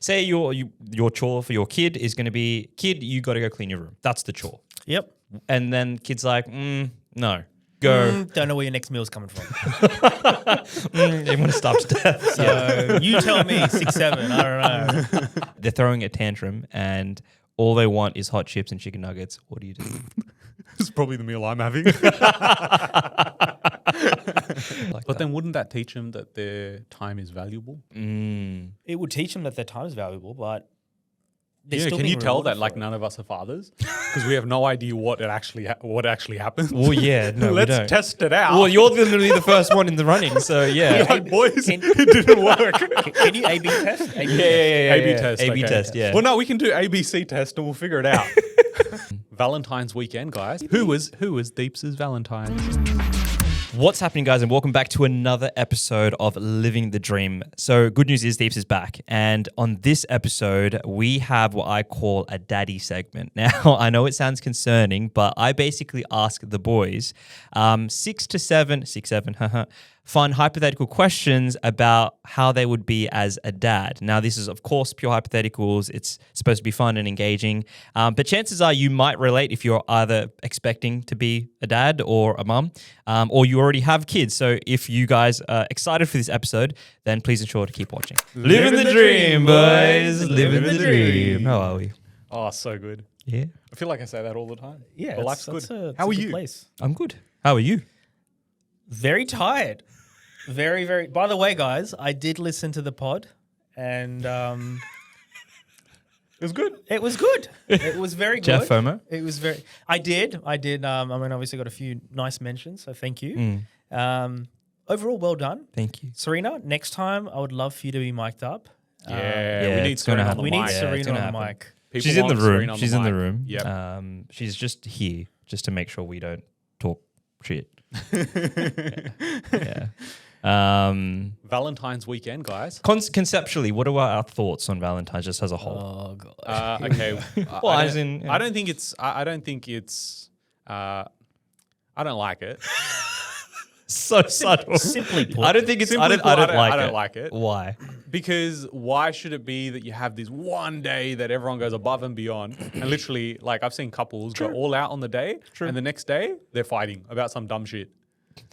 say your chore for your kid is going to be, kid, you got to go clean your room. That's the chore. Yep. And then kid's like, no, go. Don't know where your next meal's coming from. They want to starve to death. So you tell me 6, 7. I don't know. They're throwing a tantrum and all they want is hot chips and chicken nuggets. What do you do? It's probably the meal I'm having. But then wouldn't that teach them that their time is valuable? It would teach them that their time is valuable, but Yeah, can you tell that like none of us are fathers? Because we have no idea what actually happens. Well, yeah, no, we Let's don't. test it out. Well, you're literally the first one in the running, so yeah. like, boys, it didn't work. Can you A/B test? A/B test. A/B test. A/B okay. test, yeah. Well, no, we can do ABC test and we'll figure it out. Valentine's weekend, guys. Who was Deeps' Valentine? What's happening, guys, and welcome back to another episode of Living the Dream. So good news is Deeps is back, and on this episode, we have what I call a daddy segment. Now, I know it sounds concerning, but I basically ask the boys 6 to 7, fun hypothetical questions about how they would be as a dad. Now, this is, of course, pure hypotheticals. It's supposed to be fun and engaging, but chances are you might relate if you're either expecting to be a dad or a mum, or you already have kids. So if you guys are excited for this episode, then please ensure to keep watching. Living the dream, boys. Living the dream. How are we? Oh, so good. Yeah. I feel like I say that all the time. Yeah, but life's that's good. a How are good you? Place. I'm good. How are you? Very tired. Very, very. By the way, guys, I did listen to the pod, and It was good. it was good. It was very good. Jeff FOMO? It was very. I did. I mean, obviously got a few nice mentions, so thank you. Overall, well done, Thank you. Serena. Next time, I would love for you to be mic'd up. Yeah, we need it's gonna Serena on happen. the We need mic. it's Serena gonna on the happen. mic. People She's in the want room. Serena on She's in the mic. room. Yep. She's just here just to make sure we don't talk shit. yeah. Valentine's weekend, guys. Conceptually, what are our thoughts on Valentine's just as a whole? Oh god. Okay. Well, I as don't- in, yeah. I don't think it's. I don't think it's. I don't like it. So subtle. Simply put. I don't think it's. I Simply don't, put, I don't like I it. don't like it. Why? Because why should it be that you have this one day that everyone goes above and beyond, and literally, like I've seen couples go all out on the day, and the next day they're fighting about some dumb shit.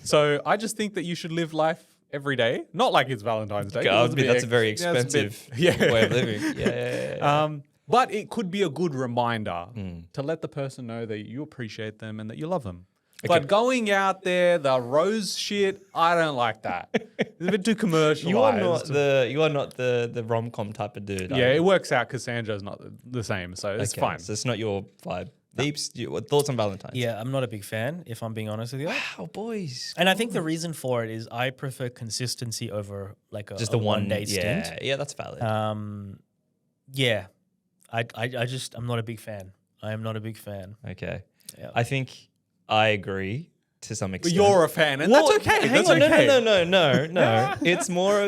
So I just think that you should live life every day, not like it's Valentine's Day. That's a very expensive way of living. Yeah. But it could be a good reminder to let the person know that you appreciate them and that you love them. But going out there, the rose shit, I don't like that. It's a bit too commercialized. You are not the rom-com type of dude. Yeah, it works out because Sandra's not the same, so it's fine. So it's not your vibe. Deeps, what thoughts on Valentine's? Yeah, I'm not a big fan, if I'm being honest with you. Wow, boys. And I think the reason for it is I prefer consistency over like Just a the one day stint. Yeah, that's valid. Yeah, I just I'm not a big fan. I am not a big fan. Okay. Yeah. I think I agree to some But extent. you're a fan, and Well, that's okay. Hang That's on, okay. no. It's more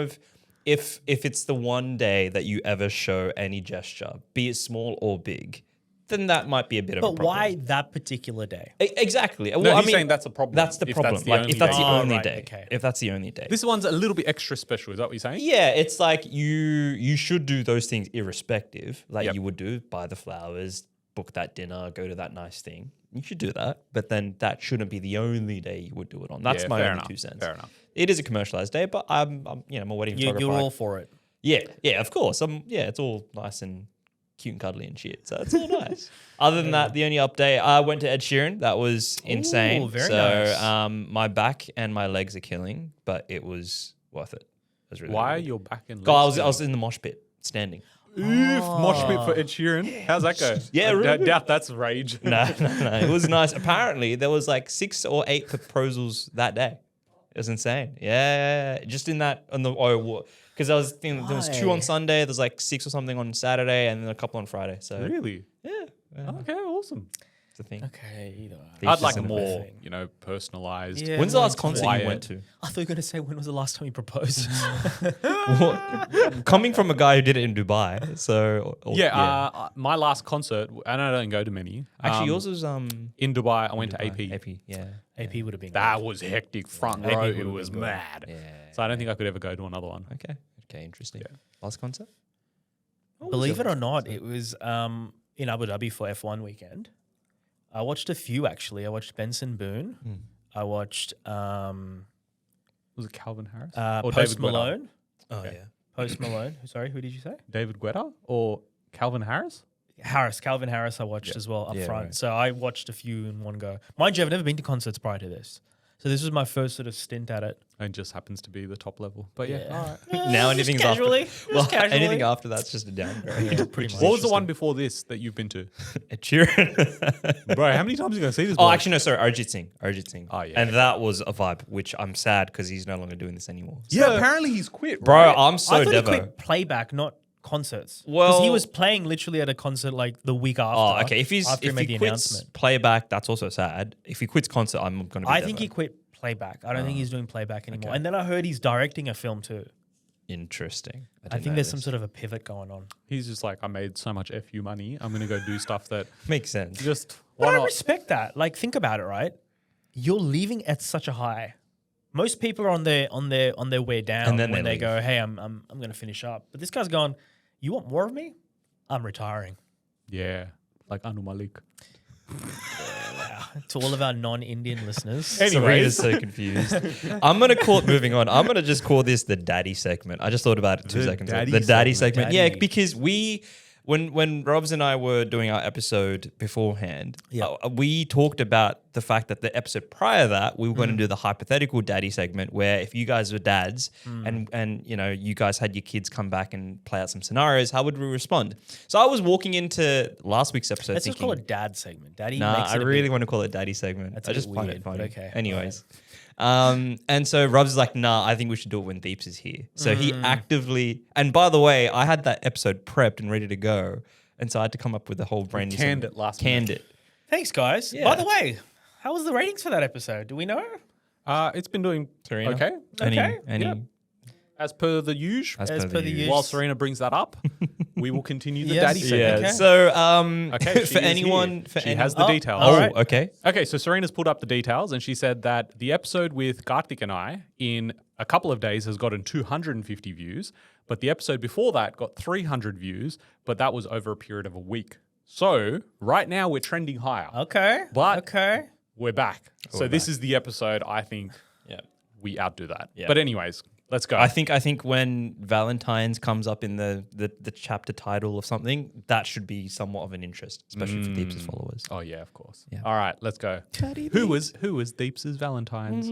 of if it's the one day that you ever show any gesture, be it small or big, then that might be a bit of a But problem. why that particular day? Exactly. No, Well, he's saying that's a problem. That's the if problem. That's the Like only if that's day. the only right, day. okay. If that's the only day. This one's a little bit extra special. Is that what you're saying? Yeah, it's like you should do those things irrespective. Like Yep. you would do, buy the flowers, book that dinner, go to that nice thing. You should do that, but then that shouldn't be the only day you would do it on. That's Yeah, my fair only enough, 2 cents. fair enough. It is a commercialized day, but I'm a wedding photographer. You're all for it. Yeah, of course. It's all nice and cute and cuddly and shit. So it's all nice. Other than that, the only update, I went to Ed Sheeran. That was insane. very so nice. my back and my legs are killing, but it was worth it. It was really Why really good. your back and legs? God, I was in the mosh pit, standing. Oof, mosh pit for Ed Sheeran. How's that go? Yeah, I really good. doubt that's rage. No. It was nice. Apparently, there was like 6 or 8 proposals that day. It was insane. Yeah. Just in that, because I was thinking there was 2 on Why? Sunday, there's like 6 or something on Saturday, and then a couple on Friday. So Really? yeah, Okay, awesome. it's the thing. Okay, either. These I'd like is a in more, thing. personalized. Yeah. When's the last more concert quiet. you went to? I thought you were going to say when was the last time you proposed? Coming from a guy who did it in Dubai, so My last concert, and I don't go to many. actually, yours was in Dubai. I went to AP. AP, yeah. AP would have been. That was hectic. Front AP row, would've it been was good. mad. Yeah. So I don't think I could ever go to another one. Okay, interesting. Last concert? Believe it or not, it was in Abu Dhabi for F1 weekend. I watched a few actually. I watched Benson Boone. I watched Was it Calvin Harris? Post David Guetta? Malone. Oh Okay. yeah. Post Malone. Sorry, who did you say? David Guetta or Calvin Harris? Calvin Harris I watched as well up Yeah, front. right. So I watched a few in one go. Mind you, I've never been to concerts prior to this. So this was my first sort of stint at it. And just happens to be the top level. But yeah, all right. Now Just anything's casually. after. Well, casually. anything after that's just a downgrade. Yeah, pretty much. What was the one before this that you've been to? A cheering. Bro, how many times are you going to see this? Oh, bloke? actually, no, sorry, Arjit Singh. Oh, yeah, And that was a vibe, which I'm sad because he's no longer doing this anymore. Yeah, apparently he's quit, Bro, right? I'm so I thought he devo. quit playback, not concerts. Well- Because he was playing literally at a concert like the week after. Oh, okay. If after he if made he the quits announcement. playback, that's also sad. If he quits concert, I'm gonna be. I think devo. he quit playback. I don't think he's doing playback anymore. And then I heard he's directing a film too. Interesting. I think there's some sort of a pivot going on. He's just like, I made so much FU money. I'm going to go do stuff that makes sense. just, But why I not? respect that. Like, think about it, right? You're leaving at such a high. Most people are on their way down, And then when they they leave. go, "Hey, I'm going to finish up." But this guy's gone, "You want more of me? I'm retiring." Yeah, like Anu Malik. To all of our non-Indian listeners, Serena's so confused. I'm gonna call it moving on. I'm gonna just call this the daddy segment. I just thought about it 2 The seconds ago. daddy The daddy segment. segment. Yeah, Daddy. because when Robs and I were doing our episode beforehand, we talked about the fact that the episode prior to that, we were going to do the hypothetical daddy segment where if you guys were dads and you know you guys had your kids come back and play out some scenarios, how would we respond? So I was walking into last week's episode let's just thinking, call it dad segment. Daddy nah, makes I it a really bit- want to call it daddy segment. That's I a just bit find weird, it but funny. okay. Anyways. And so Rob's is like, nah, I think we should do it when Deeps is here. So he actively, and by the way, I had that episode prepped and ready to go. And so I had to come up with a whole brand new canned segment. it last Canned minute. it. Thanks, guys. Yeah. By the way, how was the ratings for that episode? Do we know? It's been doing Serena? okay. Any yeah. As per the usual. as As per per the the usual. usual. While Serena brings that up, we will continue the Yes. daddy segment. Yeah. Okay. So Okay, she for is anyone, here. for She anyone, has the Oh, details. all oh, right. okay. Okay, so Serena's pulled up the details and she said that the episode with Karthik and I in a couple of days has gotten 250 views, but the episode before that got 300 views, but that was over a period of a week. So right now we're trending higher. Okay. But- okay. We're back. So this is the episode I think Yeah. we outdo that. Yeah. But anyways, let's go. I think when Valentine's comes up in the chapter title of something, that should be somewhat of an interest, especially for Deeps' followers. Oh yeah, of course. Yeah. All right, let's go. Who was Deeps' Valentine's?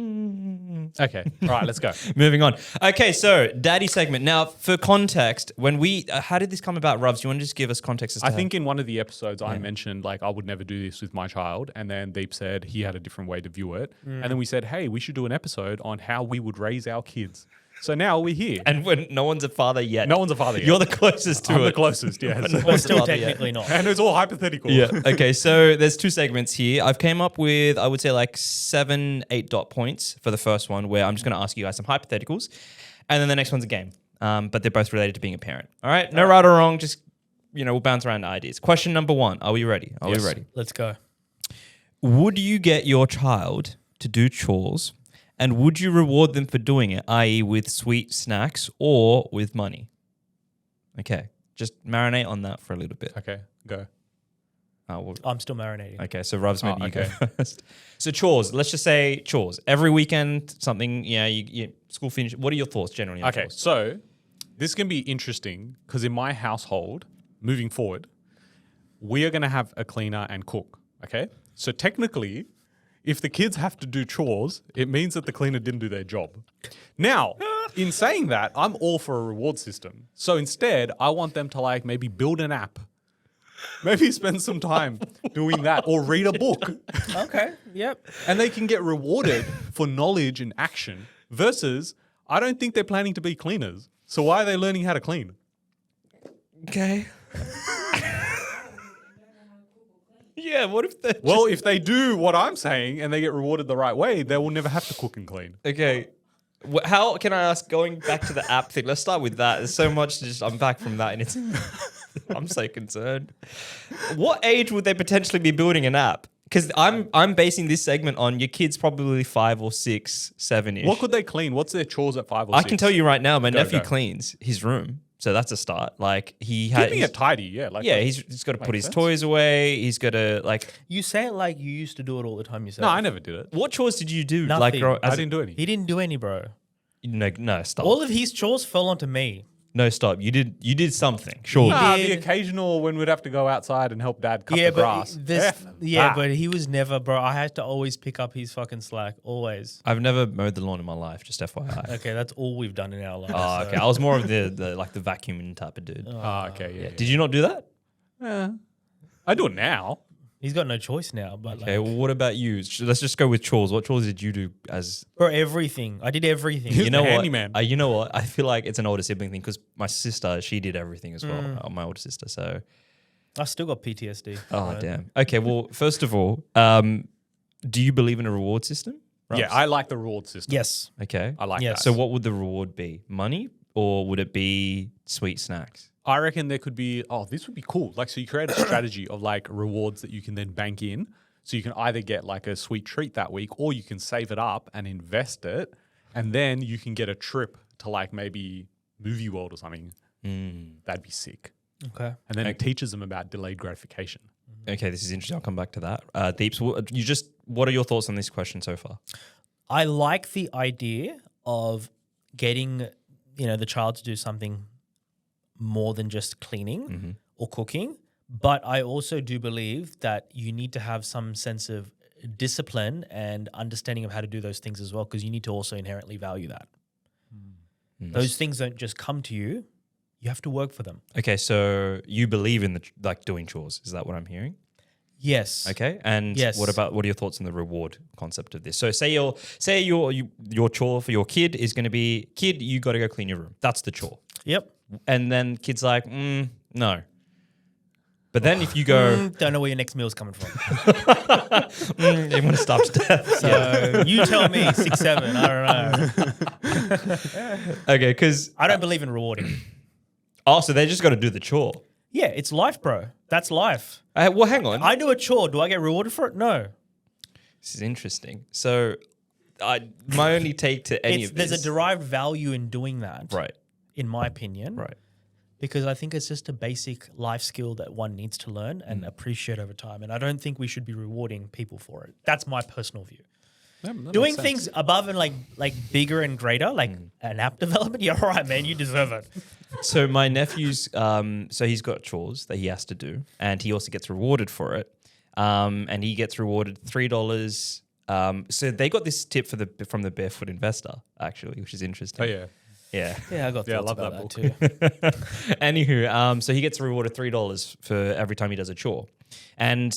Okay. All right, let's go. Moving on. Okay, so daddy segment. Now, for context, when we, how did this come about, Rubs? Do you want to just give us context? As to I how- think in one of the episodes I mentioned like I would never do this with my child, and then Deep said he had a different way to view it, and then we said, hey, we should do an episode on how we would raise our kids. So now we're here. and when no one's a father yet. No one's a father yet. You're the closest to I'm it. the closest, yes. But still Father yet. technically not. And it's all hypothetical. Yeah. Okay. So there's 2 segments here. I've came up with, I would say, like 7, 8 dot points for the first one, where I'm just going to ask you guys some hypotheticals, and then the next one's a game. But they're both related to being a parent. All right. No right or wrong. Just we'll bounce around ideas. Question number 1. Are we ready? Are Yes. we ready? Let's go. Would you get your child to do chores, and would you reward them for doing it, i.e., with sweet snacks or with money? Okay. Just marinate on that for a little bit. Okay, go. I'm still marinating. Okay, so Rubs, maybe you okay. go first. So chores, let's just say chores. Every weekend, something, you school finish. What are your thoughts generally on Okay, chores? so this can be interesting because in my household, moving forward, we are going to have a cleaner and cook. Okay, so technically, if the kids have to do chores, it means that the cleaner didn't do their job. Now, in saying that, I'm all for a reward system. So instead, I want them to like maybe build an app. Maybe spend some time doing that or read a book. Okay. Yep. And they can get rewarded for knowledge and action versus I don't think they're planning to be cleaners. So why are they learning how to clean? Okay. Yeah, what if they Well, if they do what I'm saying and they get rewarded the right way, they will never have to cook and clean. Okay. How can I ask, going back to the app thing, let's start with that. There's so much to just unpack from that, and it's I'm so concerned. What age would they potentially be building an app? Because I'm basing this segment on your kid's probably 5 or 6, 7-ish. What could they clean? What's their chores at 5 or 6? I can tell you right now, my nephew go. cleans his room. So that's a start. Like Keeping it tidy, yeah. Like he's got to put his sense. toys away. He's got to like. You say it like you used to do it all the time yourself. No, I never did it. What chores did you do? Nothing. I didn't do any. He didn't do any, bro. No, stop. All of his chores fell onto me. No, stop. You did something. Sure. Nah, did. the occasional when we'd have to go outside and help Dad cut Yeah, the grass. but he was never, bro. I had to always pick up his fucking slack, always. I've never mowed the lawn in my life. Just FYI. Okay, that's all we've done in our lives. Oh, so- okay. I was more of the vacuuming type of dude. Okay, yeah. Did you not do that? Yeah. I do it now. He's got no choice now, but Okay. Well, what about you? Let's just go with chores. What chores did you do as? bro, everything. I did everything. He's You know the what? handyman. You know what? I feel like it's an older sibling thing because my sister, she did everything as well. My older sister. So. I still got PTSD. Oh right? damn. Okay. Well, first of all, do you believe in a reward system? Yeah, I like the reward system. Yes. Okay. I like Yes. that. So what would the reward be? Money or would it be sweet snacks? I reckon there could be, this would be cool. Like, so you create a strategy of like rewards that you can then bank in. So you can either get like a sweet treat that week or you can save it up and invest it. And then you can get a trip to like maybe Movie World or something. That'd be sick. Okay. And then it teaches them about delayed gratification. Okay, this is interesting. I'll come back to that. Deeps, what are your thoughts on this question so far? I like the idea of getting, the child to do something more than just cleaning or cooking. But I also do believe that you need to have some sense of discipline and understanding of how to do those things as well, because you need to also inherently value that. Those things don't just come to you. You have to work for them. Okay, so you believe in doing chores. Is that what I'm hearing? Yes. Okay, and Yes. what are your thoughts on the reward concept of this? So say your chore for your kid is going to be, kid, you got to go clean your room. That's the chore. Yep. And then kid's like, no. But then if you go, Don't know where your next meal's coming from. you want to starve to death. So you tell me, 6, 7. I don't know. Okay, because I don't believe in rewarding. so they just got to do the chore. Yeah, it's life, bro. That's life. Well, hang on. I do a chore. Do I get rewarded for it? No. This is interesting. So, my only take to any of this, There's a derived value in doing that, right, in my opinion. right. Because I think it's just a basic life skill that one needs to learn and appreciate over time. And I don't think we should be rewarding people for it. That's my personal view. Doing things above and like bigger and greater, like an app development, yeah, all right, man, you deserve it. So my nephew's, so he's got chores that he has to do, and he also gets rewarded for it. And he gets rewarded $3. So they got this tip from the Barefoot Investor actually, which is interesting. Oh, yeah. Yeah. Yeah, I got Yeah, I thoughts love about that that book. too. Anywho, so he gets rewarded $3 for every time he does a chore, and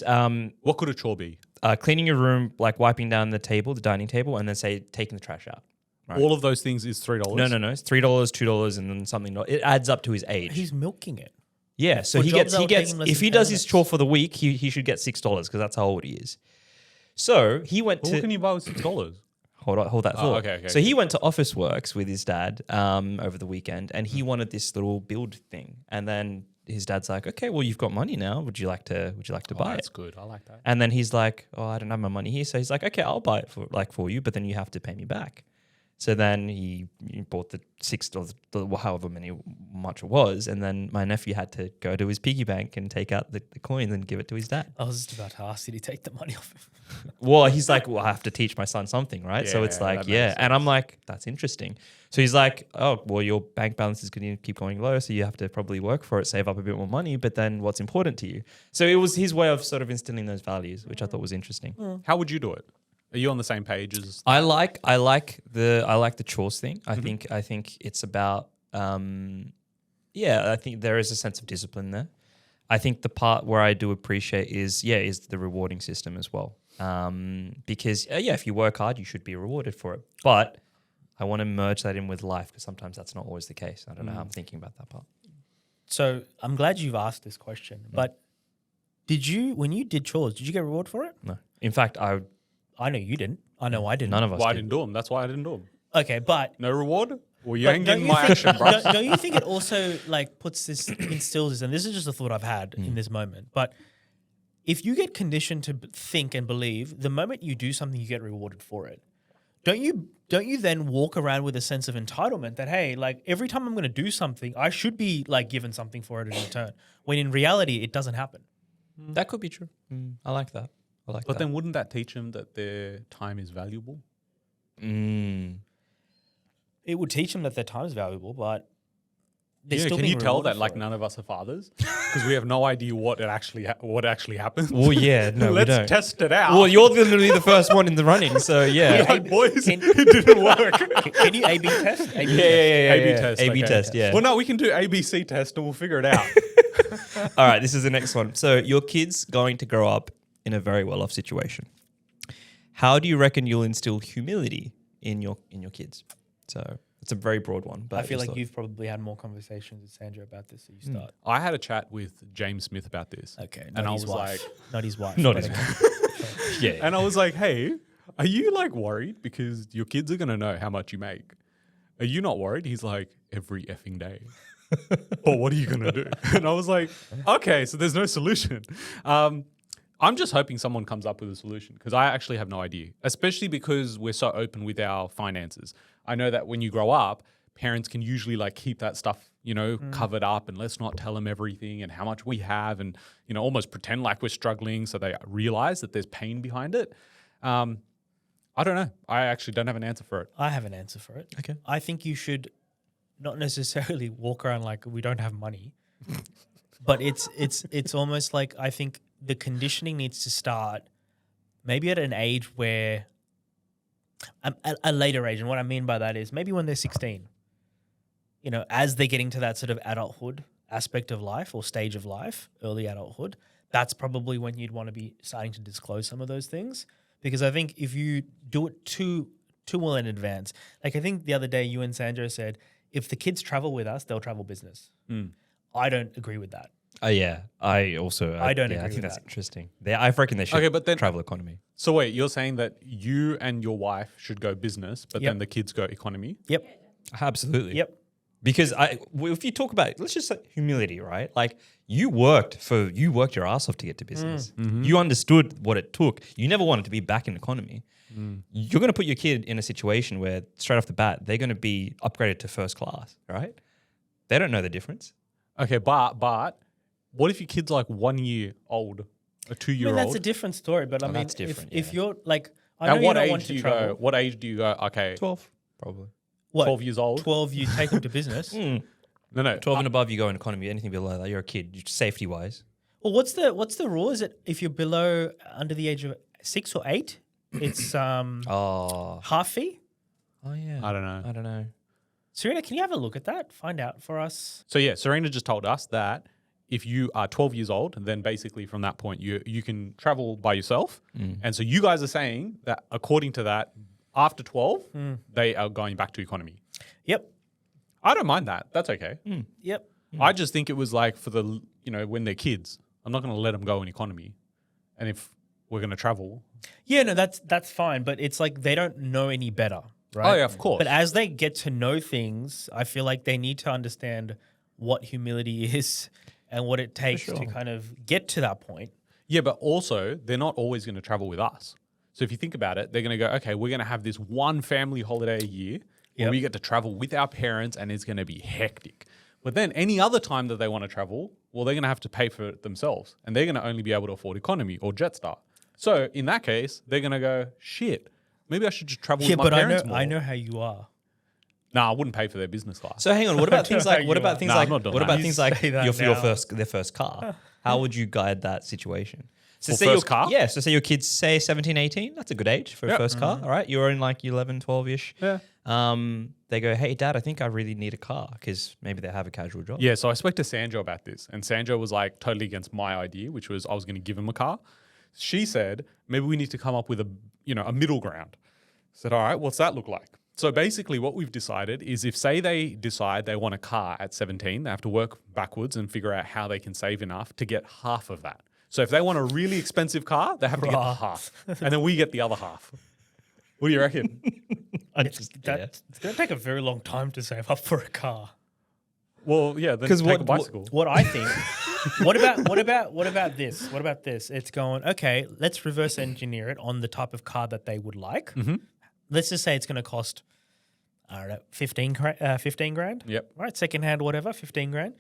What could a chore be? cleaning your room, like wiping down the table, the dining table, and then say taking the trash out. Right. All of those things is $3. No. It's $3, $2, and then something. It adds up to his age. He's milking it. Yeah, so For he jobs gets that will take him less if than he 10 does his minutes. chore for the week, he should get $6 because that's how old he is. So he went What to can you buy with $6? hold that thought. okay. So he went to Office Works with his dad over the weekend, and he wanted this little build thing. And then his dad's like, "Okay, well you've got money now. Would you like to buy That's it?" good. I like that. And then he's like, "Oh, I don't have my money here." So he's like, "Okay, I'll buy it for you, but then you have to pay me back." So then he bought the $6, however much it was, and then my nephew had to go to his piggy bank and take out the coins and give it to his dad. I was just about to ask, did he take the money off him? Well, he's like, well, I have to teach my son something, right? So it's Yeah, like, that yeah. makes And I'm like, that's interesting. So he's like, oh, well, your bank balance is going to keep going low. So you have to probably work for it, save up a bit more money. But then what's important to you? So it was his way of sort of instilling those values, which I thought was interesting. How would you do it? Are you on the same page as? I like the chores thing. I think it's about, I think there is a sense of discipline there. I think the part where I do appreciate is the rewarding system as well. Because if you work hard, you should be rewarded for it. But I want to merge that in with life because sometimes that's not always the case. I don't know how I'm thinking about that part. So I'm glad you've asked this question. But when you did chores, did you get reward for it? No, in fact, I know you didn't. I know I didn't. none of us Well, I did. didn't do them. That's why I didn't do them. Okay, but No reward? Well, you But ain't don't getting you my think- action, bro. Don't you think it also like instills this, and this is just a thought I've had in this moment, but if you get conditioned to think and believe, the moment you do something, you get rewarded for it. don't you then walk around with a sense of entitlement that, hey, like every time I'm going to do something, I should be like given something for it in return, when in reality it doesn't happen. That could be true. I like that. But then wouldn't that teach them that their time is valuable? Mm. It would teach them that their time is valuable, but they're still can being you tell rewarded that like for it. none of us are fathers because we have no idea what actually happens? Well, yeah, no, we Let's don't. test it out. Well, you're literally the first one in the running, so yeah. like, boys, Can- it didn't work. Can you A/B test? A/B Yeah, test. A/B test, A/B okay. test, yeah. Well, no, we can do ABC test and we'll figure it out. All right, this is the next one. So your kid's going to grow up in a very well-off situation. How do you reckon you'll instill humility in your kids? So it's a very broad one, but I feel like thought- you've probably had more conversations with Sandra about this, so you start. I had a chat with James Smith about this. Okay, And I his was wife. like, Not his wife. Not but his okay. yeah. and I was like, hey, are you like worried because your kids are going to know how much you make? Are you not worried? He's like, every effing day. But what are you going to do? And I was like, okay, so there's no solution. I'm just hoping someone comes up with a solution because I actually have no idea, especially because we're so open with our finances. I know that when you grow up, parents can usually like keep that stuff, covered up and let's not tell them everything and how much we have and, almost pretend like we're struggling so they realize that there's pain behind it. I don't know. I actually don't have an answer for it. I have an answer for it. Okay. I think you should not necessarily walk around like we don't have money, but it's almost like I think the conditioning needs to start maybe at an age where a later age. And what I mean by that is maybe when they're 16, as they're getting to that sort of adulthood aspect of life or stage of life, early adulthood, that's probably when you'd want to be starting to disclose some of those things. Because I think if you do it too well in advance, like I think the other day you and Sandra said, if the kids travel with us, they'll travel business. I don't agree with that. Oh yeah, I don't agree I think with that's that. interesting. I reckon they should. Okay, but then- travel economy. So wait, you're saying that you and your wife should go business, but Yep. then the kids go economy? Yep. Absolutely. Yep. Because if you talk about, let's just say humility, right? Like you worked your ass off to get to business. You understood what it took. You never wanted to be back in economy. You're going to put your kid in a situation where straight off the bat, they're going to be upgraded to first class, right? They don't know the difference. Okay, but what if your kid's like 1 year old, a 2 I year mean, that's a old? different story, but I mean, that's different, if yeah. you're like, I At know what you don't want age do to you travel. go? What age do you go? Okay, 12, probably. What, 12 years old? 12, you take them to business. No. 12 and above, you go in economy. Anything below that, you're a kid, safety-wise. Well, what's the rule? Is it if you're below under the age of 6 or 8, it's Oh. half fee? Oh, yeah. I don't know. I don't know. Serena, can you have a look at that? Find out for us. So yeah, Serena just told us that if you are 12 years old, then basically from that point you can travel by yourself. And so you guys are saying that according to that, after 12, they are going back to economy. Yep. I don't mind that. That's okay. Yep. I just think it was like for the, when they're kids, I'm not going to let them go in economy. And if we're going to travel. Yeah, no, that's fine, but it's like they don't know any better, right? Oh, yeah, of course. But as they get to know things, I feel like they need to understand what humility is and what it takes to kind of get to that point. Yeah, but also they're not always going to travel with us. So if you think about it, they're going to go, okay, we're going to have this one family holiday a year where Yep. we get to travel with our parents and it's going to be hectic. But then any other time that they want to travel, well, they're going to have to pay for it themselves and they're going to only be able to afford economy or Jetstar. So in that case, they're going to go, shit, maybe I should just travel Yeah, with my but parents more. I know how you are. Nah, I wouldn't pay for their business class. So hang on, what about things like You are. Nah, I'm not doing that. You say that your now. their first car? How would you guide that situation? So For say first your, car? Yeah, so say your kids say 17, 18, that's a good age for a Yep. first car, all right? You're in like 11, 12-ish. Yeah. They go, hey, Dad, I think I really need a car because maybe they have a casual job. Yeah, so I spoke to Sandra about this, and Sandra was like totally against my idea, which was I was going to give him a car. She said maybe we need to come up with a middle ground. I said, all right, what's that look like? So basically, what we've decided is if say they decide they want a car at 17, they have to work backwards and figure out how they can save enough to get half of that. So if they want a really expensive car, they have to get the half, and then we get the other half. What do you reckon? It's going to take a very long time to save up for a car. Well, yeah, then 'Cause take a what- bicycle. What I think. what about this? What about this? It's going, okay, let's reverse engineer it on the type of car that they would like. let's just say it's going to cost, I don't know, 15 grand. Yep. Right, secondhand, whatever, 15 grand.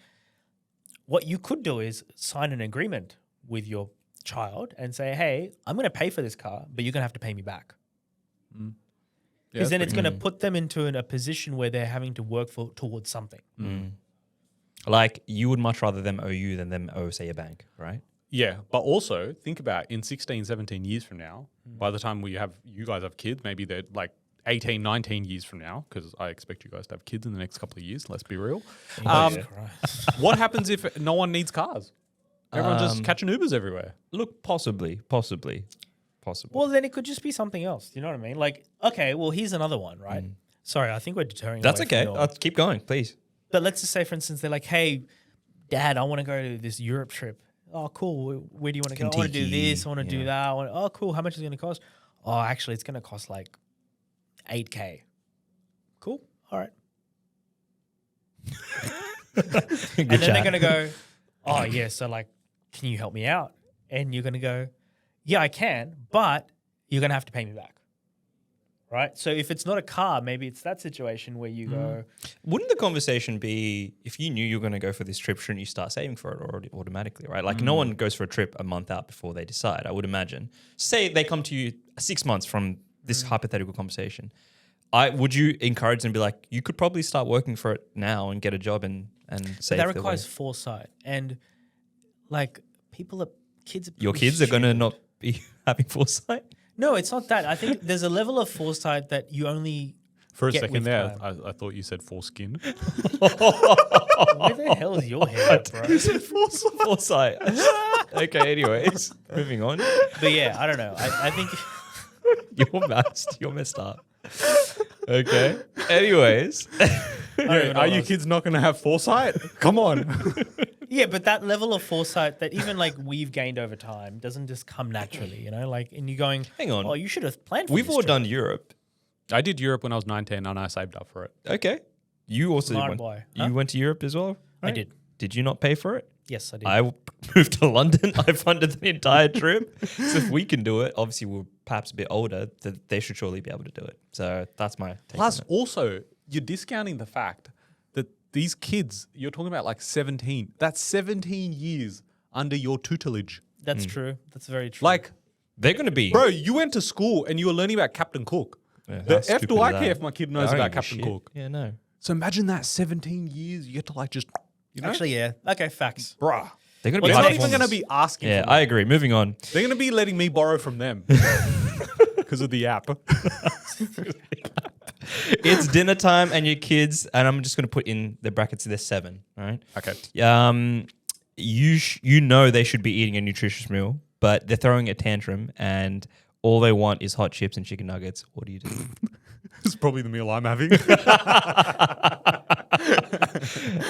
What you could do is sign an agreement with your child and say, hey, I'm going to pay for this car, but you're going to have to pay me back. Because then it's going to put them into a position where they're having to work towards something. Like you would much rather them owe you than them owe, say, a bank, right? Yeah, but also think about in 16, 17 years from now, by the time you guys have kids, maybe they're like 18, 19 years from now, because I expect you guys to have kids in the next couple of years, let's be real. What happens if no one needs cars? Everyone's just catching Ubers everywhere. Look, possibly. Well, then it could just be something else. You know what I mean? Like, okay, well, here's another one, right? Sorry, I think we're deterring. That's away from okay. your- Keep going, please. But let's just say, for instance, they're like, hey, Dad, I want to go to this Europe trip. Oh, cool. Where do you want to go? I want to do this. I want to do that. Oh, cool. How much is it going to cost? Oh, actually, it's going to cost like $8,000. Cool. All right. And then they're going to go, oh, yeah, so like, can you help me out? And you're going to go, yeah, I can, but you're going to have to pay me back. Right? So if it's not a car, maybe it's that situation where you go... Wouldn't the conversation be, if you knew you were going to go for this trip, shouldn't you start saving for it already automatically, right? Like no one goes for a trip a month out before they decide, I would imagine. Say they come to you 6 months from this hypothetical conversation. Would you encourage them to be like, you could probably start working for it now and get a job and save? That requires foresight. And like kids are Your pretty kids are going to stupid. not be having foresight? No, it's not that. I think there's a level of foresight that you only For a get second with there, time. I thought you said foreskin. Where the hell is your head, bro? You said foresight. Okay, anyways, moving on. But yeah, I don't know. I think You're messed up. Okay. Anyways. Are you kids not going to have foresight? Come on. yeah, but that level of foresight that even like we've gained over time doesn't just come naturally, you know? Like, and you're going, Hang on. oh, you should have planned for We've this all trip. done Europe. I did Europe when I was 19 and I saved up for it. Okay. You also Smart went. boy. You Huh? went to Europe as well? I right? did. Did you not pay for it? Yes, I did. I moved to London. I funded the entire trip. So if we can do it, obviously we're perhaps a bit older, that they should surely be able to do it. So that's my take Plus, on it. also, you're discounting the fact that these kids, you're talking about like 17, that's 17 years under your tutelage. That's true. That's very true. Like, They're going to be. bro, you went to school and you were learning about Captain Cook. Yeah, The how F stupid do is I that? care if my kid knows I don't about give a Captain shit. Cook? Yeah, no. So imagine that 17 years, you get to like just, you know? actually, yeah. Okay, facts. bruh. They're going to It's be not high even going to performers. be asking Yeah, for I agree. Moving on. They're going to be letting me borrow from them because of the app. It's dinner time and your kids, and I'm just going to put in the brackets, they're 7, all right? Okay. You know they should be eating a nutritious meal, but they're throwing a tantrum and all they want is hot chips and chicken nuggets. What do you do? It's probably the meal I'm having.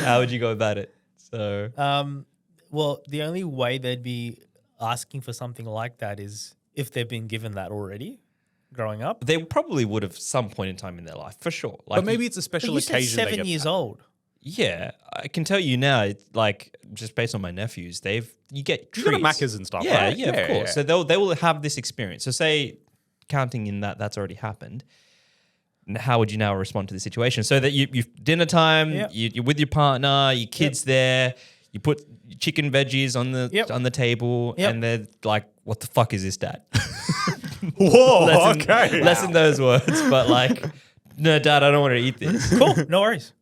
How would you go about it? So Well, the only way they'd be asking for something like that is if they've been given that already growing up. they probably would have some point in time in their life, for sure. Like, But maybe it's a But special you said occasion. they 7 get years that. old. yeah, I can tell you now, it's like just based on my nephews, you get treats. You go to Macca's and stuff, Yeah, right? yeah, of Yeah, course. yeah. So they will have this experience. So say counting in that's already happened. How would you now respond to the situation? So that you dinner time, Yep. you're with your partner, your kids there, you put chicken veggies on the table, Yep. and they're like, "What the fuck is this, Dad?" Whoa, Less in those words, but like, "No, Dad, I don't want to eat this." Cool, no worries.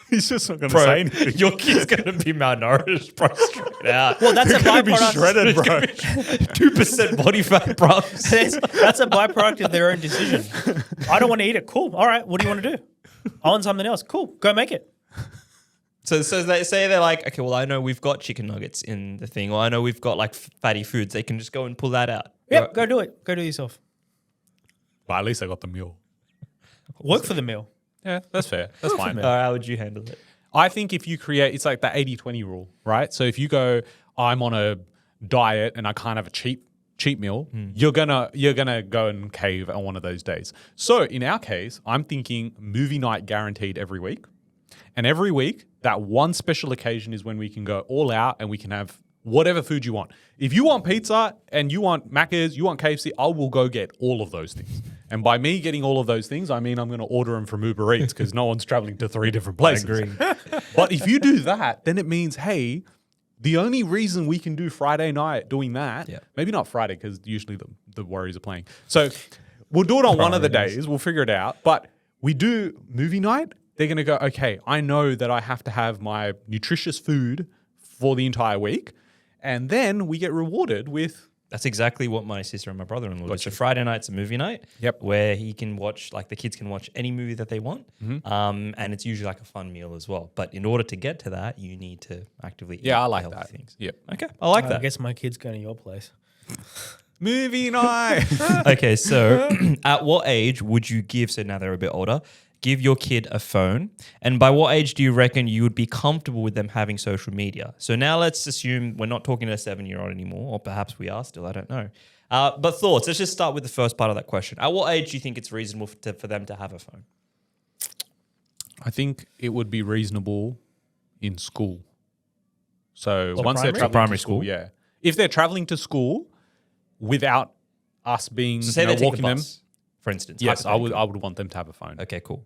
He's just not going to Bro, say anything. your kid's gonna be malnourished, bro, straight out. Well, that's a Gonna be byproduct. shredded, bro. 2% body fat, bro. That's a byproduct of their own decision. I don't want to eat it. Cool. All right. What do you want to do? I want something else. Cool. Go make it. So they say they're like, okay, well, I know we've got chicken nuggets in the thing, or I know we've got like fatty foods. They can just go and pull that out. Yep. Go do it. Go do it yourself. But at least I got the meal. Work for the meal. Yeah, that's fair. That's fine. All right, how would you handle it? I think if you create, it's like the 80-20 rule, right? So if you go, I'm on a diet and I can't have a cheap meal, you're gonna go and cave on one of those days. So in our case, I'm thinking movie night guaranteed every week. And every week, that one special occasion is when we can go all out and we can have whatever food you want. If you want pizza and you want Macca's, you want KFC, I will go get all of those things. And by me getting all of those things, I mean I'm going to order them from Uber Eats because no one's traveling to 3 different places. I agree. But if you do that, then it means, hey, the only reason we can do Friday night doing that, maybe not Friday because usually the Warriors are playing. So we'll do it on one of the days. We'll figure it out. But we do movie night. They're going to go, okay, I know that I have to have my nutritious food for the entire week. And then we get rewarded with... That's exactly what my sister and my brother-in-law do. So Friday night's a movie night where he can watch, like the kids can watch any movie that they want. And it's usually like a fun meal as well. But in order to get to that, you need to actively eat I like healthy that. things. Yep. Okay, I like that. I guess my kid's going to your place. Movie night. Okay, so at what age would you give, so now they're a bit older, give your kid a phone? And by what age do you reckon you would be comfortable with them having social media? So now let's assume we're not talking to a 7-year-old anymore, or perhaps we are still, I don't know. But thoughts, let's just start with the first part of that question. At what age do you think it's reasonable for them to have a phone? I think it would be reasonable in school. So Or once they're primary? traveling Primary to school, school? yeah. If they're traveling to school without us being So say they take walking the them, bus, for instance. yes, I would hypothetically. want them to have a phone. Okay, cool.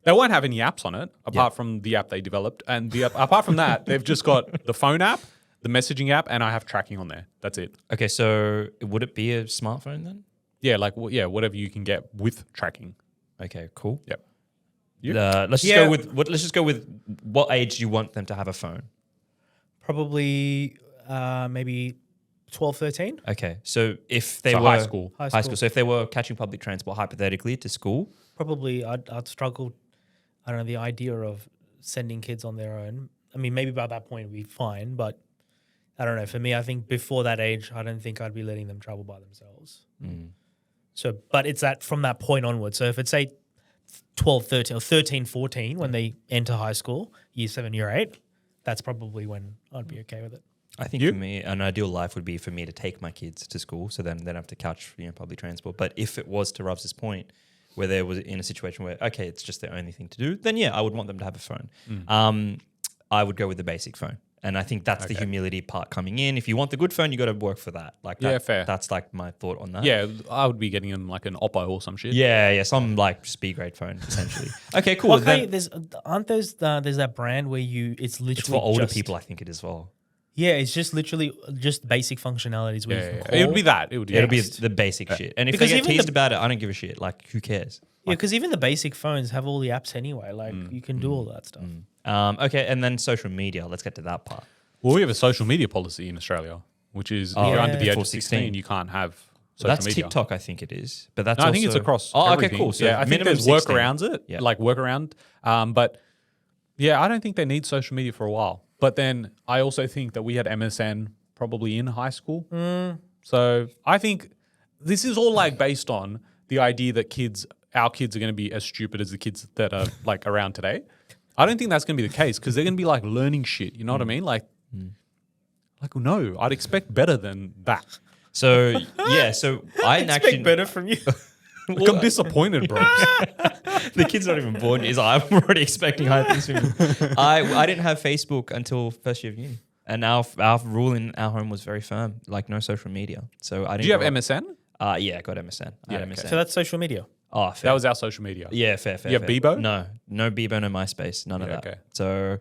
They won't have any apps on it apart from the app they developed, and apart from that, they've just got the phone app, the messaging app, and I have tracking on there. That's it. Okay, so would it be a smartphone then? Yeah, like whatever you can get with tracking. Okay, cool. Yep. Let's just go with what age do you want them to have a phone? Probably maybe 12, 13. Okay, so if they So were high school. High school. so if they were catching public transport hypothetically to school, Probably I'd struggle. I don't know, the idea of sending kids on their own. I mean, maybe by that point it'd be fine, but I don't know. For me, I think before that age, I don't think I'd be letting them travel by themselves. So, but it's that from that point onwards. So if it's say 12, 13 or 13, 14, when they enter high school, year 7, year 8, that's probably when I'd be okay with it. I think for me, an ideal life would be for me to take my kids to school, so then they don't have to catch public transport. But if it was to Ruv's point, where they was in a situation where it's just their only thing to do, then I would want them to have a phone. I would go with the basic phone, and I think that's the humility part coming in. If you want the good phone, you got to work for that. Like that, fair. That's like my thought on that. Yeah, I would be getting them like an Oppo or some shit. Yeah, some like just B grade phone essentially. Okay, cool. Well, Then- there's that brand where it's literally it's for older just- people, I think it is as well. Yeah, it's just literally just basic functionalities. Where you can call. It would be that. It would. It'll be text. the basic shit. And if Because they get even teased the- about it, I don't give a shit. Like, who cares? Yeah, because even the basic phones have all the apps anyway. Like you can do all that stuff. Okay, and then social media. Let's get to that part. Well, we have a social media policy in Australia, which is if you're under the age of 16, you can't have social That's media. TikTok, I think it is. But that's No, I think it's also- across. Oh, everything. okay, cool. So yeah, I think minimum there's 16. workarounds it, Yeah. like workaround. But yeah, I don't think they need social media for a while. But then I also think that we had MSN probably in high school. So I think this is all like based on the idea that our kids are going to be as stupid as the kids that are like around today. I don't think that's going to be the case because they're going to be like learning shit. You know what I mean? Like no, I'd expect better than that. So, so I actually... better from you. Like, I'm disappointed, bro. The kid's not even born. I'm already expecting high things from him. I didn't have Facebook until first year of uni. And our rule in our home was very firm, like no social media. So I didn't. Do you have grow up- MSN? Yeah, I got MSN. I had okay. MSN. So that's social media. Oh, fair. That was our social media. Yeah, fair. You have fair. Bebo? No Bebo, no MySpace, none of Yeah, that. okay. So,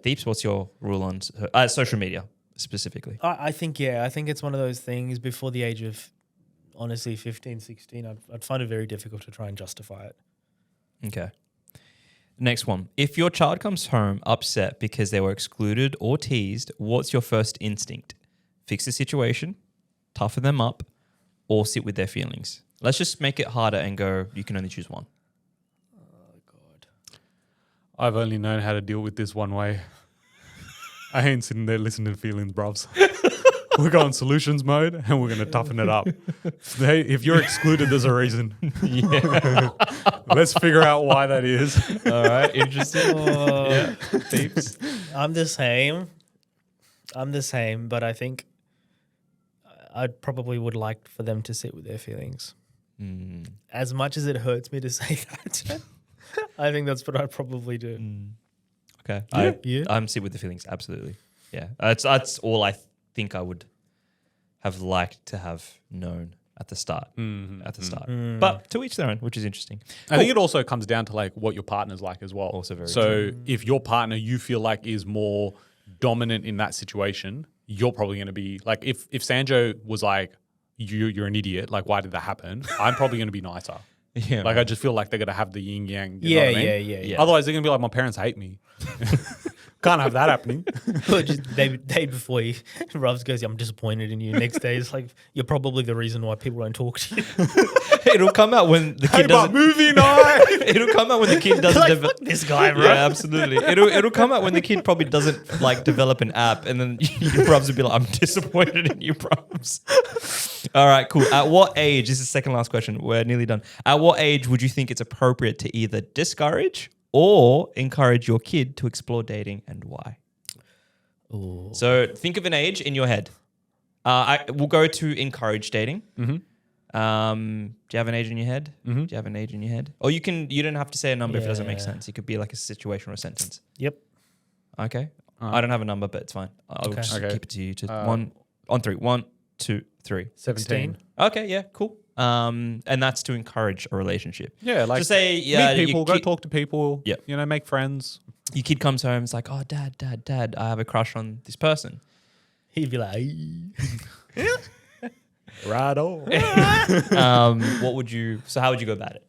Deeps, what's your rule on social media specifically? I think it's one of those things before the age of, honestly, 15, 16, I'd find it very difficult to try and justify it. Okay. Next one. If your child comes home upset because they were excluded or teased, what's your first instinct? Fix the situation, toughen them up, or sit with their feelings? Let's just make it harder and go, you can only choose one. Oh, God. I've only known how to deal with this one way. I ain't sitting there listening to feelings, bruvs. We're going solutions mode and we're going to toughen it up. If you're excluded, there's a reason. Yeah. Let's figure out why that is. All right. Interesting. Yeah. Deeps. I'm the same, but I think I probably would like for them to sit with their feelings. As much as it hurts me to say that, I think that's what I'd probably do. Okay. Yeah. I'm sit with the feelings. Absolutely. Yeah, that's all I think I would have liked to have known at the start. But to each their own, which is interesting. I think it also comes down to like what your partner's like as well. Also very so if your partner you feel like is more dominant in that situation, you're probably going to be like, if Sanjo was like, you're an idiot, like why did that happen? I'm probably going to be nicer. Yeah, Like I just feel like they're going to have the yin yang. You know what I mean? Yeah. Otherwise they're going to be like, my parents hate me. Can't have that happening. Or just day before Rubs goes, I'm disappointed in you. Next day, it's like, you're probably the reason why people don't talk to you. It'll come out when the kid doesn't. movie night. It'll come out when the kid doesn't. Like, fuck this guy, bro. Yeah, absolutely. It'll come out when the kid probably doesn't like develop an app, and then your Brubs will be like, "I'm disappointed in you, Brubs." All right, cool. At what age? This is the second last question. We're nearly done. At what age would you think it's appropriate to either discourage or encourage your kid to explore dating, and why? Ooh. So think of an age in your head. We'll go to encourage dating. Mm-hmm. Do you have an age in your head? Mm-hmm. Do you have an age in your head? Or you don't have to say a number if it doesn't make Yeah. sense. It could be like a situation or a sentence. Yep. Okay. I don't have a number, but it's fine. I'll Okay. just Okay. keep it to you. To one on three. 1, 2, 3. 17. Okay, yeah, cool. And that's to encourage a relationship. Yeah, like So say meet people, your go kid, talk to people. Yep. You know, make friends. your kid comes home, it's like, oh, dad, I have a crush on this person. He'd be like, Right on. What would you? So how would you go about it?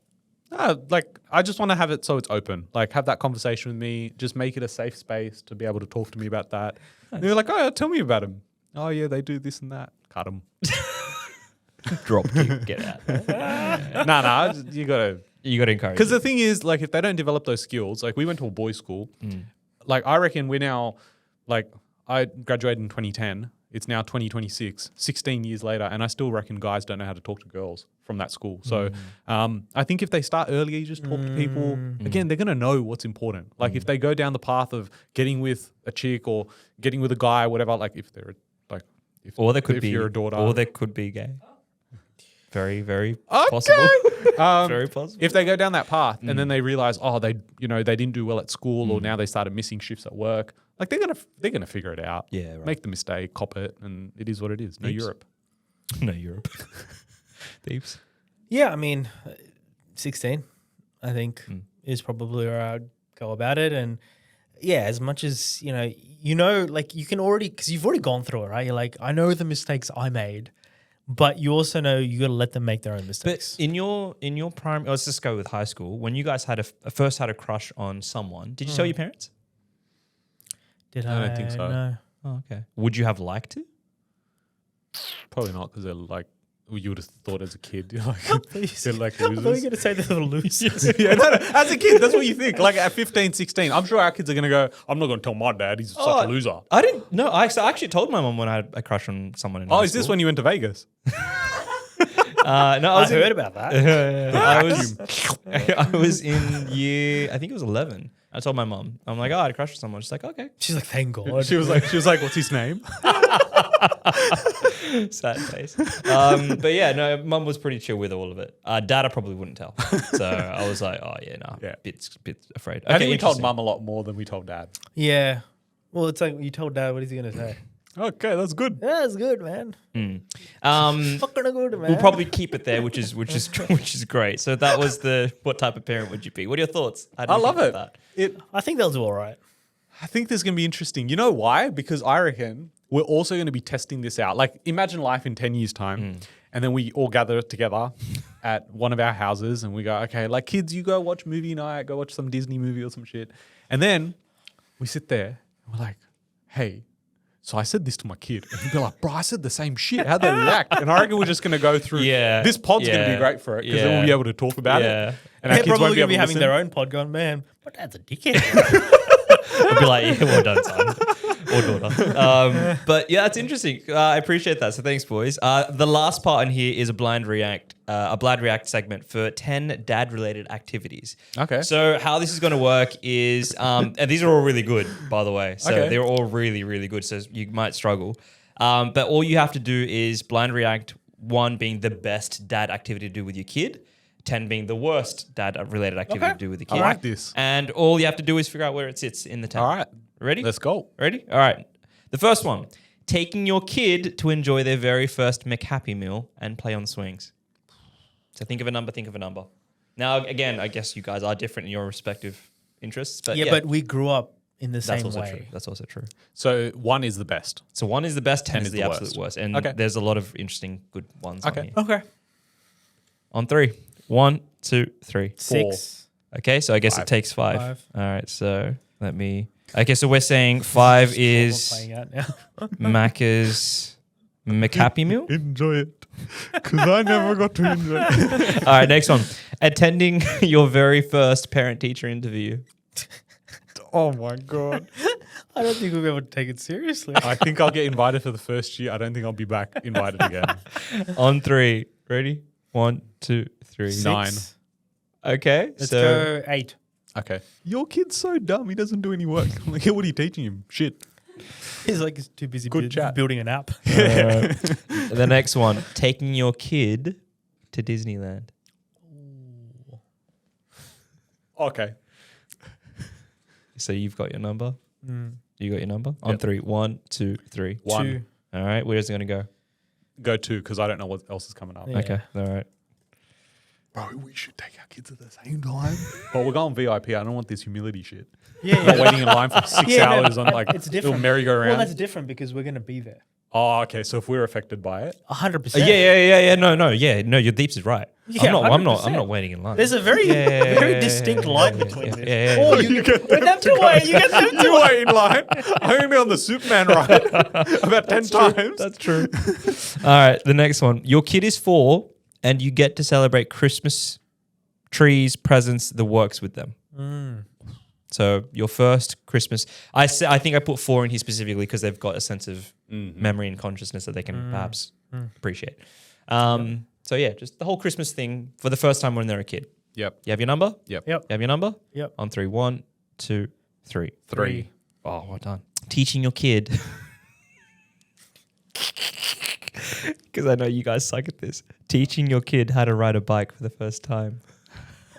Like I just want to have it so it's open. Like have that conversation with me. Just make it a safe space to be able to talk to me about that. And you're like, oh, tell me about them. Oh yeah, they do this and that. Cut them. Drop kick, get out. Nah. You gotta. You got to encourage. Because the thing is, like, if they don't develop those skills, like we went to a boys' school. Like I reckon we're now, like I graduated in 2010. It's now 2026, 16 years later, and I still reckon guys don't know how to talk to girls from that school. So I think if they start earlier, you just talk to people, again, they're going to know what's important. Like if they go down the path of getting with a chick or getting with a guy, whatever, like if they're like, Or they could if be, you're a daughter. or they could be gay. Very, very possible. Very possible. If they go down that path and then they realize, oh, they didn't do well at school, or now they started missing shifts at work, like they're gonna figure it out. Yeah, right. Make the mistake, cop it, and it is what it is. No Heaps. Europe. No Europe. Thieves. yeah, I mean, 16, I think, is probably where I'd go about it. And yeah, as much as, like you can already, because you've already gone through it, right? You're like, I know the mistakes I made, but you also know you got to let them make their own mistakes. But in your prime, let's just go with high school. When you guys had first had a crush on someone, did you tell your parents? Did I don't think so. No. Oh, okay. Would you have liked to? Probably not, because they're like, you would have thought as a kid, you're like, Please. they're like I thought you were losers. going to say they're losers. Yeah, no, as a kid, that's what you think. Like at 15, 16, I'm sure our kids are going to go, I'm not going to tell my dad, he's such a loser. I didn't. No, I actually told my mum when I had a crush on someone in high Oh, is this school. when you went to Vegas? No, I I was in, heard about that. I was in year, I think it was 11. I told my mum, I'm like, oh, I had a crush on someone. She's like, okay. She's like, thank God. She was like, what's his name? Sad face. But yeah, no, mum was pretty chill with all of it. Dad, I probably wouldn't tell. So I was like, oh yeah, no, Yeah. bit afraid. I think we told interesting. mum a lot more than we told dad. Yeah. Well, it's like you told Dad, what is he going to say? Okay, that's good. Yeah, it's good, man. Fucking good, man. We'll probably keep it there, which is great. So that was what type of parent would you be? What are your thoughts? How do I you love think it. about that? I think they'll do all right. I think this is going to be interesting. You know why? Because I reckon we're also going to be testing this out. Like imagine life in 10 years time and then we all gather together at one of our houses and we go, okay, like kids, you go watch movie night, go watch some Disney movie or some shit. And then we sit there and we're like, hey, so I said this to my kid. And he'd be like, bro, I said the same shit. How'd they react? And I reckon we're just going to go through. Yeah. This pod's going to Yeah. be great for it because then Yeah. we'll be able to talk about Yeah. it. And our They're kids won't probably be going to able be to having listen. their own pod going, man, my dad's a dickhead. I'd be like, yeah, well done, son. Or daughter. But yeah, that's interesting. I appreciate that. So thanks, boys. The last part in here is a blind react segment for 10 dad-related activities. Okay. So how this is going to work is, and these are all really good, by the way. So Okay. they're all really, really good. So you might struggle. But all you have to do is blind react, 1 being the best dad activity to do with your kid, 10 being the worst dad-related activity to do with the kid. I like this. And all you have to do is figure out where it sits in the 10. All right. Ready? Let's go. Ready? All right. The first one, taking your kid to enjoy their very first McHappy Meal and play on swings. So think of a number. Now, again, I guess you guys are different in your respective interests. But but we grew up in the same also way. true. That's also true. So 1 is the best. So 1 is the best, 10 is is the the absolute worst. And Okay. there's a lot of interesting good ones on here. Okay. On 3. 1, 2, 3. 6. Okay, so I guess 5. it takes 5. 5. All right, so let me... Okay, so we're saying 5 is Playing out now. Macca's McHappy Meal. Enjoy it. Because I never got to enjoy it. All right, next one. Attending your very first parent-teacher interview. Oh my God. I don't think we'll be able to take it seriously. I think I'll get invited for the first year. I don't think I'll be back invited again. On 3. Ready? 1, 2, 3. 9. Okay, Let's so... go 8. Okay. Your kid's so dumb. He doesn't do any work. I'm like, what are you teaching him? Shit. He's like he's too busy Good chat. building an app. The next one. Taking your kid to Disneyland. Okay. So you've got your number? You got your number? On Yep. 3. 1, 2, 3. 1. 2. All right, where's it going to go? Go 2 because I don't know what else is coming up. Yeah. Okay, all right. Bro, we should take our kids at the same time. But we're going VIP. I don't want this humility shit. Yeah, Not waiting in line for 6 Yeah, no, hours on like it's little different. merry-go-round. Well, that's different because we're going to be there. Oh, okay. So if we're affected by it, 100%. Yeah. No. Your Deeps is right. Yeah, I'm 100%. not waiting in line. There's a very, very distinct line between this. Yeah. Or you get them to wait. You get them to you wait in line. I'm gonna be on the Superman ride about 10 times. That's true. All right, the next one. Your kid is 4 and you get to celebrate Christmas, trees, presents, the works with them. So your first Christmas, I think I put 4 in here specifically because they've got a sense of memory and consciousness that they can perhaps appreciate. So yeah, just the whole Christmas thing for the first time when they're a kid. Yep. You have your number? Yep. Yep. You have your number? Yep. On 3. 1, 2, 3. 3. Oh, well done. Teaching your kid. Because I know you guys suck at this. Teaching your kid how to ride a bike for the first time.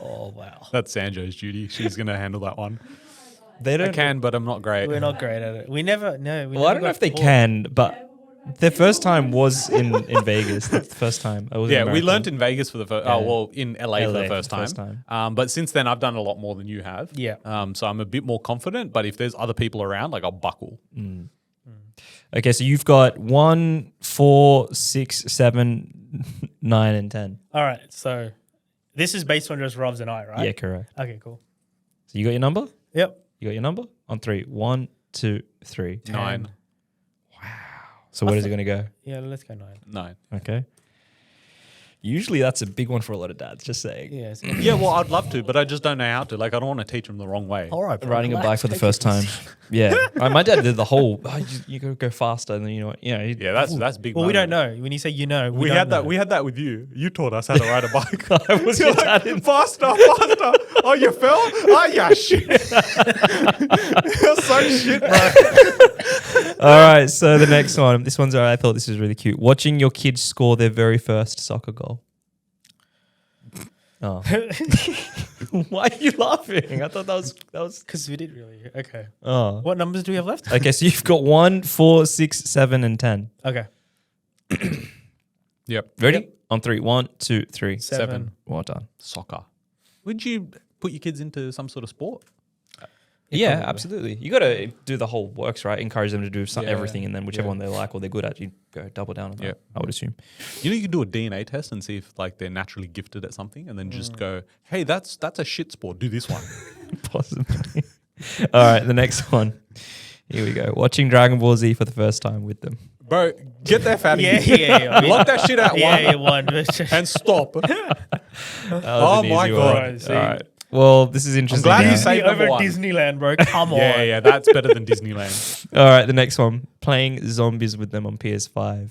Oh, wow. That's Sanjo's duty. She's gonna handle that one. They I don't. can, but I'm not great. We're not great at it. We never, no. Well, I don't know if they can, but their first time was in Vegas. That's the first time. I was in Yeah, we America. learnt in Vegas for the first. Yeah. Oh, well, in LA for LA the first for the first time. But since then, I've done a lot more than you have. Yeah. So I'm a bit more confident. But if there's other people around, like I'll buckle. Okay, so you've got 1, 4, 6, 7, 9, and 10. All right. So this is based on just Robs and I, right? Yeah, correct. Okay, cool. So you got your number? Yep. You got your number? On 3. 1, 2, 3. 9. So where is it going to go? Yeah, let's go 9. 9. Okay. Usually that's a big one for a lot of dads, just saying. Yeah. It's Yeah, well, I'd love to, but I just don't know how to. Like, I don't want to teach them the wrong way. all right. bro, Riding a relax, bike for the take first it time. easy. Yeah. My dad did the whole, you gotta go faster. And then you know what? Yeah. Yeah, that's big. Well, we don't moment. know. When you say you know, We don't had that. know. We had that with you. You taught us how to ride a bike. I was You're your dad like, in- faster. Oh, you fell? Oh, yeah, shit. You're so shit, bro. All right. So the next one. This one's all right. I thought this was really cute. Watching your kids score their very first soccer goal. Oh. Why are you laughing? I thought that was. Because we did really. Okay. Oh. What numbers do we have left? Okay, so you've got 1, 4, 6, 7, and 10. Okay. Yep. Ready? Yep. On 3. 1, 2, 3. 7. Well done. Soccer. Would you put your kids into some sort of sport? Yeah, probably. absolutely. You got to do the whole works, right? Encourage them to do Yeah. everything, and then whichever Yeah. one they like or they're good at, you go double down on that. Yeah. I would assume. You know, you can do a DNA test and see if like they're naturally gifted at something, and then just go, "Hey, that's a shit sport. Do this one." Possibly. All right, the next one. Here we go. Watching Dragon Ball Z for the first time with them. Bro, get that fatty. Yeah. Lock that shit out Yeah, one one. and stop. That was Oh an my easy God. one. See? All right. Well, this is interesting. glad you now. saved number over one. Disneyland, bro. Come on. Yeah, that's better than Disneyland. All right, the next one. Playing zombies with them on PS5.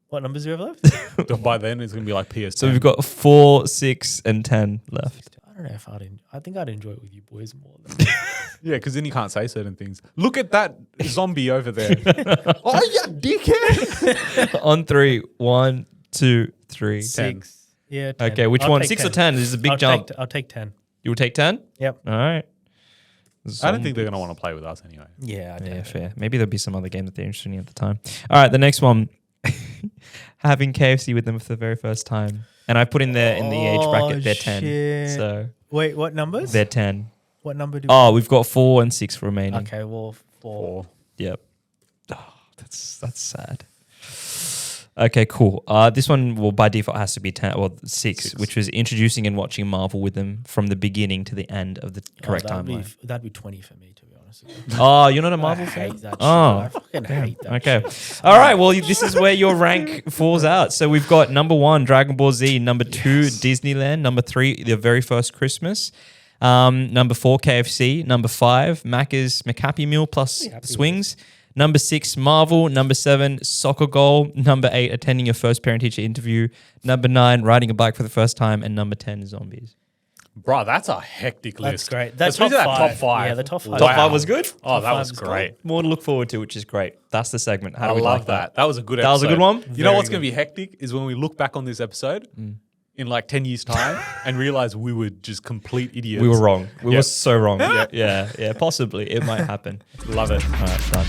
What numbers do we have left? So by then it's gonna be like PS. So we've got 4, 6, and 10 left. I don't know if I think I'd enjoy it with you boys more. Than Yeah, because then you can't say certain things. Look at that zombie over there. Oh, you dickhead. On 3. 1, 2, 3. 6. Yeah. 10. Okay, which I'll one? take 6 or 10. 10? This is a big jump. I'll take 10. You will take 10? Yep. All right. I don't think they're going to want to play with us anyway. Yeah, I Yeah, fair. Maybe there'll be some other game that they're interested in at the time. All right, the next one, having KFC with them for the very first time, and I put in the age bracket they're 10. shit. So Wait, what numbers? they're 10. What number do Oh, we've got 4 and 6 remaining. Okay, well, 4. Yep. Oh, that's sad. Okay, cool. This one, well, by default has to be 10. Well, 6, which was introducing and watching Marvel with them from the beginning to the end of the correct timeline. That'd be 20 for me, to be honest. Oh, you're not a Marvel I fan? hate that Oh, shit. I fucking hate that okay. shit. All right. Well, this is where your rank falls out. So we've got number 1, Dragon Ball Z. Number 2, Disneyland. Number 3, The Very First Christmas. Number 4, KFC. Number 5, Macca's McHappy Meal plus swings. Number 6, Marvel. Number 7, soccer goal. Number 8, attending your first parent-teacher interview. Number 9, riding a bike for the first time. And number 10, zombies. Bro, that's a hectic list. That's great. Especially that top 5. Yeah, the top 5. Top 5 was good. Oh, that five was is great. More to look forward to, which is great. That's the segment. How do I we love like that. That was a good episode. That was a good one? You know Very what's going to be hectic is when we look back on this episode in like 10 years' time and realize we were just complete idiots. We were wrong. We were Yep. so wrong. Yeah, possibly. It might happen. Love it. All right, done.